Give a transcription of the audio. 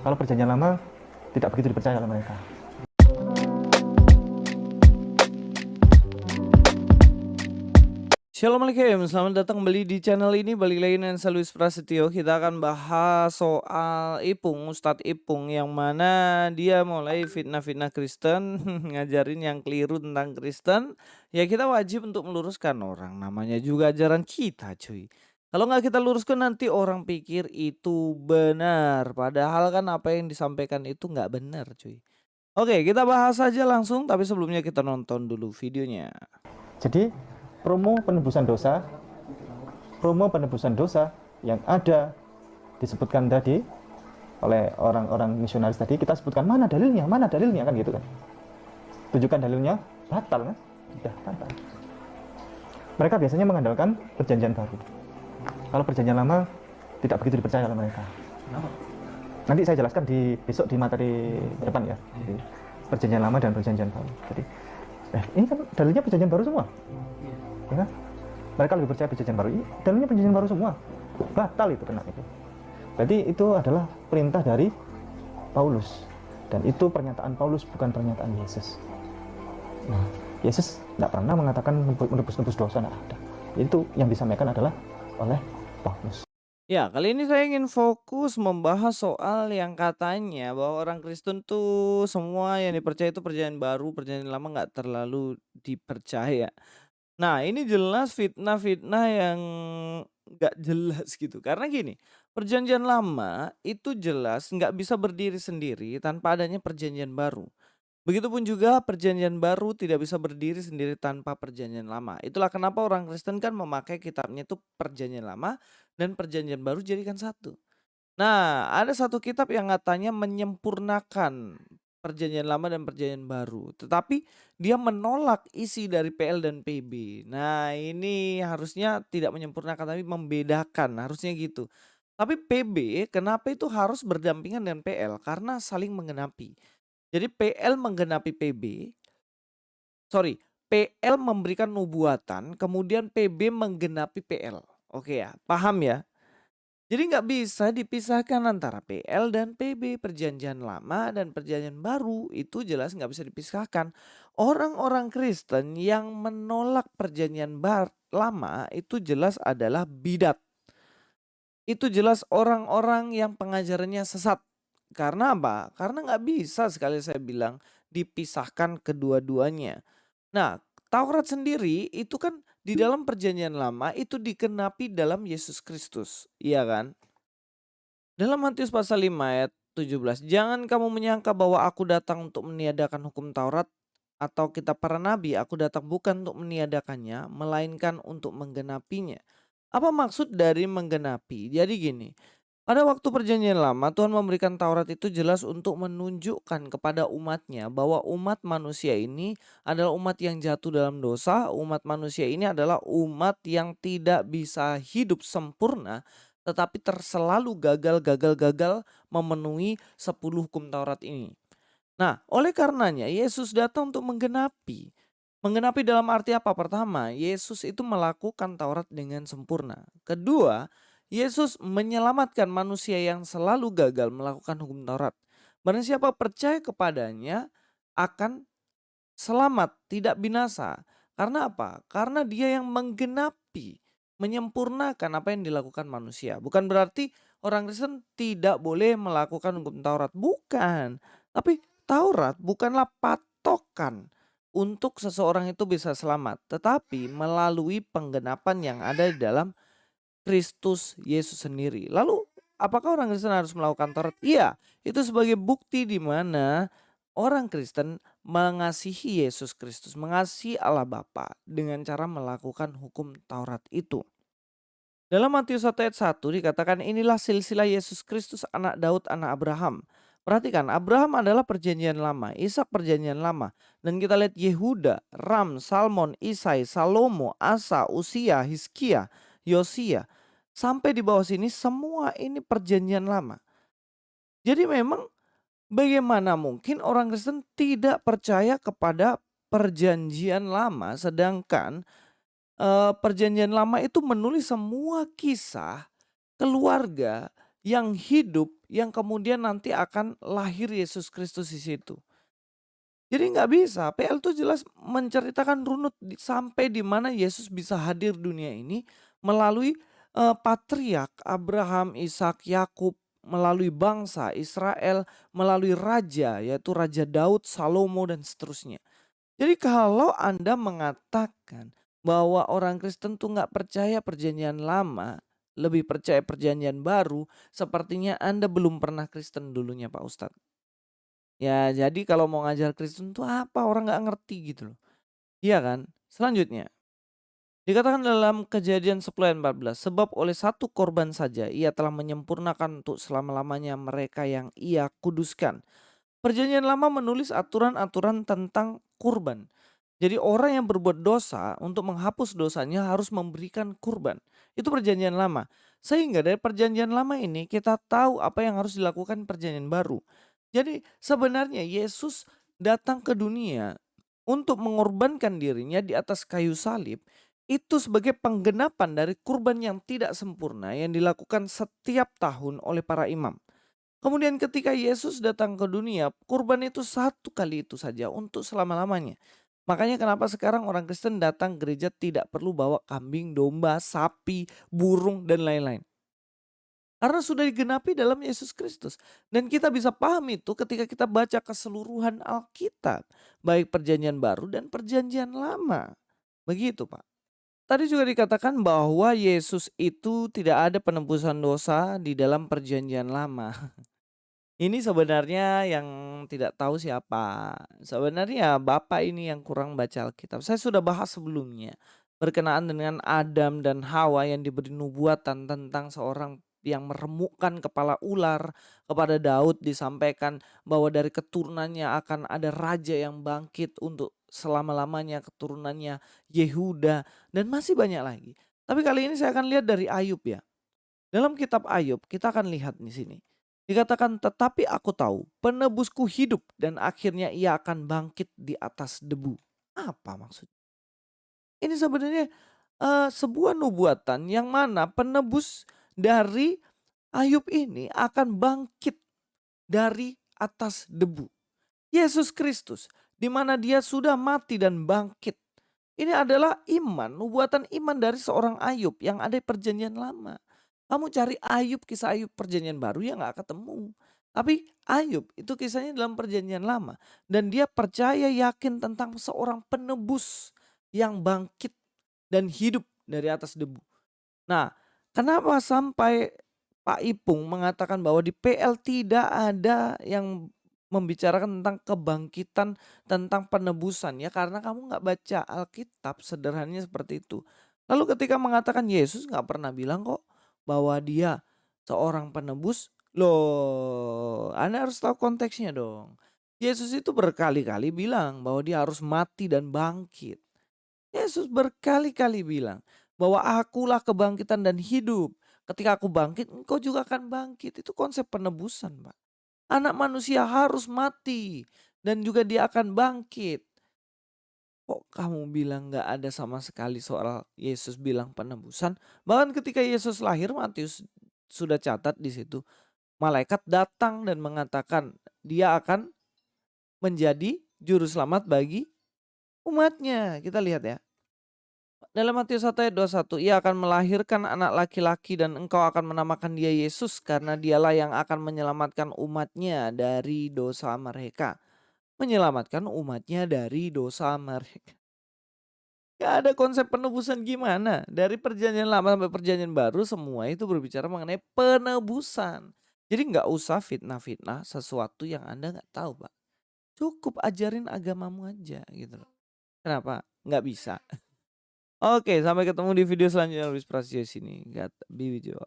Kalau perjanjian lama tidak begitu dipercaya oleh mereka. Assalamualaikum, selamat datang kembali di channel ini. Balik lagi dengan saya Luis Prasetyo. Kita akan bahas soal Ipung, Ustadz Ipung, yang mana dia mulai fitnah-fitnah Kristen, ngajarin yang keliru tentang Kristen. Ya kita wajib untuk meluruskan orang, namanya juga ajaran kita cuy. Kalau nggak kita luruskan nanti orang pikir itu benar, padahal kan apa yang disampaikan itu nggak benar cuy. Oke, kita bahas aja langsung, tapi sebelumnya kita nonton dulu videonya. Jadi promo penebusan dosa yang ada disebutkan tadi oleh orang-orang misionaris tadi, kita sebutkan mana dalilnya kan gitu kan. Tunjukkan dalilnya, batal kan? Sudah batal. Mereka biasanya mengandalkan perjanjian baru. Kalau perjanjian lama tidak begitu dipercaya oleh mereka. Kenapa? Nanti saya jelaskan besok di materi depan ya. Jadi, perjanjian lama dan perjanjian baru. Jadi ini kan dalilnya perjanjian baru semua. Ya kan? Mereka lebih percaya perjanjian baru. Dalilnya perjanjian baru semua. Batal itu kena itu. Berarti itu adalah perintah dari Paulus. Dan itu pernyataan Paulus, bukan pernyataan Yesus. Nah, Yesus tidak pernah mengatakan menebus dosa, tidak ada. Itu yang disampaikan adalah oleh Paulus. Ya, kali ini saya ingin fokus membahas soal yang katanya bahwa orang Kristen tuh semua yang dipercaya itu perjanjian baru, perjanjian lama nggak terlalu dipercaya. Nah, ini jelas fitnah-fitnah yang nggak jelas gitu. Karena gini, perjanjian lama itu jelas nggak bisa berdiri sendiri tanpa adanya perjanjian baru. Begitupun juga perjanjian baru tidak bisa berdiri sendiri tanpa perjanjian lama. Itulah kenapa orang Kristen kan memakai kitabnya itu perjanjian lama dan perjanjian baru jadikan satu. Nah, ada satu kitab yang katanya menyempurnakan perjanjian lama dan perjanjian baru. Tetapi dia menolak isi dari PL dan PB. Nah, ini harusnya tidak menyempurnakan tapi membedakan, harusnya gitu. Tapi PB kenapa itu harus berdampingan dengan PL? Karena saling menggenapi. Jadi PL menggenapi PL memberikan nubuatan, kemudian PB menggenapi PL. Oke ya, paham ya? Jadi nggak bisa dipisahkan antara PL dan PB, perjanjian lama dan perjanjian baru. Itu jelas nggak bisa dipisahkan. Orang-orang Kristen yang menolak perjanjian lama itu jelas adalah bidat. Itu jelas orang-orang yang pengajarannya sesat. Karena apa? Karena nggak bisa sekali saya bilang dipisahkan kedua-duanya. Nah, Taurat sendiri itu kan di dalam perjanjian lama itu dikenapi dalam Yesus Kristus, iya kan? Dalam Matius pasal 5 ayat 17, jangan kamu menyangka bahwa aku datang untuk meniadakan hukum Taurat atau kitab para nabi, aku datang bukan untuk meniadakannya, melainkan untuk menggenapinya. Apa maksud dari menggenapi? Jadi gini, pada waktu perjanjian lama Tuhan memberikan Taurat itu jelas untuk menunjukkan kepada umatnya bahwa umat manusia ini adalah umat yang jatuh dalam dosa, umat manusia ini adalah umat yang tidak bisa hidup sempurna tetapi selalu gagal memenuhi 10 hukum Taurat ini. Nah, oleh karenanya Yesus datang untuk menggenapi. Menggenapi dalam arti apa? Pertama, Yesus itu melakukan Taurat dengan sempurna. Kedua, Yesus menyelamatkan manusia yang selalu gagal melakukan hukum Taurat. Barang siapa percaya kepadanya akan selamat, tidak binasa. Karena apa? Karena dia yang menggenapi, menyempurnakan apa yang dilakukan manusia. Bukan berarti orang Kristen tidak boleh melakukan hukum Taurat. Bukan. Tapi Taurat bukanlah patokan untuk seseorang itu bisa selamat. Tetapi melalui penggenapan yang ada di dalam Kristus Yesus sendiri. Lalu apakah orang Kristen harus melakukan Taurat? Iya, itu sebagai bukti di mana orang Kristen mengasihi Yesus Kristus, mengasihi Allah Bapa dengan cara melakukan hukum Taurat itu. Dalam Matius 1 ayat 1 dikatakan inilah silsilah Yesus Kristus anak Daud anak Abraham. Perhatikan, Abraham adalah perjanjian lama, Ishak perjanjian lama. Dan kita lihat Yehuda, Ram, Salmon, Isai, Salomo, Asa, Usia, Hizkia, Yosia. Sampai di bawah sini semua ini perjanjian lama. Jadi memang bagaimana mungkin orang Kristen tidak percaya kepada perjanjian lama sedangkan perjanjian lama itu menulis semua kisah keluarga yang hidup, yang kemudian nanti akan lahir Yesus Kristus di situ. Jadi nggak bisa, PL tuh jelas menceritakan runut sampai di mana Yesus bisa hadir dunia ini melalui patriark Abraham, Ishak, Yakub, melalui bangsa Israel, melalui raja yaitu Raja Daud, Salomo dan seterusnya. Jadi kalau Anda mengatakan bahwa orang Kristen tuh nggak percaya perjanjian lama, lebih percaya perjanjian baru, sepertinya Anda belum pernah Kristen dulunya Pak Ustadz. Ya, jadi kalau mau ngajar Kristen tuh apa, orang nggak ngerti gitu loh. Iya kan? Selanjutnya, dikatakan dalam Kejadian 10 ayat 14, sebab oleh satu korban saja ia telah menyempurnakan untuk selama-lamanya mereka yang ia kuduskan. Perjanjian lama menulis aturan-aturan tentang kurban. Jadi orang yang berbuat dosa untuk menghapus dosanya harus memberikan kurban. Itu perjanjian lama. Sehingga dari perjanjian lama ini kita tahu apa yang harus dilakukan perjanjian baru. Jadi sebenarnya Yesus datang ke dunia untuk mengorbankan dirinya di atas kayu salib itu sebagai penggenapan dari kurban yang tidak sempurna yang dilakukan setiap tahun oleh para imam. Kemudian ketika Yesus datang ke dunia, kurban itu satu kali itu saja untuk selama-lamanya. Makanya kenapa sekarang orang Kristen datang gereja tidak perlu bawa kambing, domba, sapi, burung, dan lain-lain. Karena sudah digenapi dalam Yesus Kristus. Dan kita bisa paham itu ketika kita baca keseluruhan Alkitab. Baik perjanjian baru dan perjanjian lama. Begitu Pak. Tadi juga dikatakan bahwa Yesus itu tidak ada penebusan dosa di dalam perjanjian lama. Ini sebenarnya yang tidak tahu siapa. Sebenarnya Bapak ini yang kurang baca Alkitab. Saya sudah bahas sebelumnya berkenaan dengan Adam dan Hawa yang diberi nubuatan tentang seorang yang meremukkan kepala ular. Kepada Daud disampaikan bahwa dari keturunannya akan ada raja yang bangkit untuk selama-lamanya, keturunannya Yehuda dan masih banyak lagi. Tapi kali ini saya akan lihat dari Ayub ya. Dalam kitab Ayub kita akan lihat di sini. Dikatakan tetapi aku tahu penebusku hidup dan akhirnya ia akan bangkit di atas debu. Apa maksudnya? Ini sebenarnya sebuah nubuatan yang mana penebus dari Ayub ini akan bangkit dari atas debu. Yesus Kristus di mana dia sudah mati dan bangkit. Ini adalah iman, nubuatan iman dari seorang Ayub yang ada di perjanjian lama. Kamu cari Ayub, kisah Ayub perjanjian baru ya nggak ketemu. Tapi Ayub itu kisahnya dalam perjanjian lama. Dan dia percaya yakin tentang seorang penebus yang bangkit dan hidup dari atas debu. Nah, kenapa sampai Pak Ipung mengatakan bahwa di PL tidak ada yang membicarakan tentang kebangkitan, tentang penebusan ya karena kamu nggak baca Alkitab sederhananya seperti itu. Lalu ketika mengatakan Yesus nggak pernah bilang kok bahwa dia seorang penebus, loh Anda harus tahu konteksnya dong. Yesus itu berkali-kali bilang bahwa dia harus mati dan bangkit. Yesus berkali-kali bilang bahwa akulah kebangkitan dan hidup. Ketika aku bangkit, engkau juga akan bangkit. Itu konsep penebusan, Pak. Anak manusia harus mati dan juga dia akan bangkit. Kok kamu bilang gak ada sama sekali soal Yesus bilang penebusan? Bahkan ketika Yesus lahir, Matius sudah catat di situ. Malaikat datang dan mengatakan dia akan menjadi juru selamat bagi umatnya. Kita lihat ya. Dalam Matius 1 ayat 21, ia akan melahirkan anak laki-laki dan engkau akan menamakan dia Yesus karena dialah yang akan menyelamatkan umatnya dari dosa mereka. Menyelamatkan umatnya dari dosa mereka. Gak ada konsep penebusan gimana. Dari perjanjian lama sampai perjanjian baru semua itu berbicara mengenai penebusan. Jadi gak usah fitnah-fitnah sesuatu yang Anda gak tahu Pak. Cukup ajarin agamamu aja gitu loh. Kenapa? Gak bisa. Oke, sampai ketemu di video selanjutnya. Luis Prasetyo sini. God be with you all.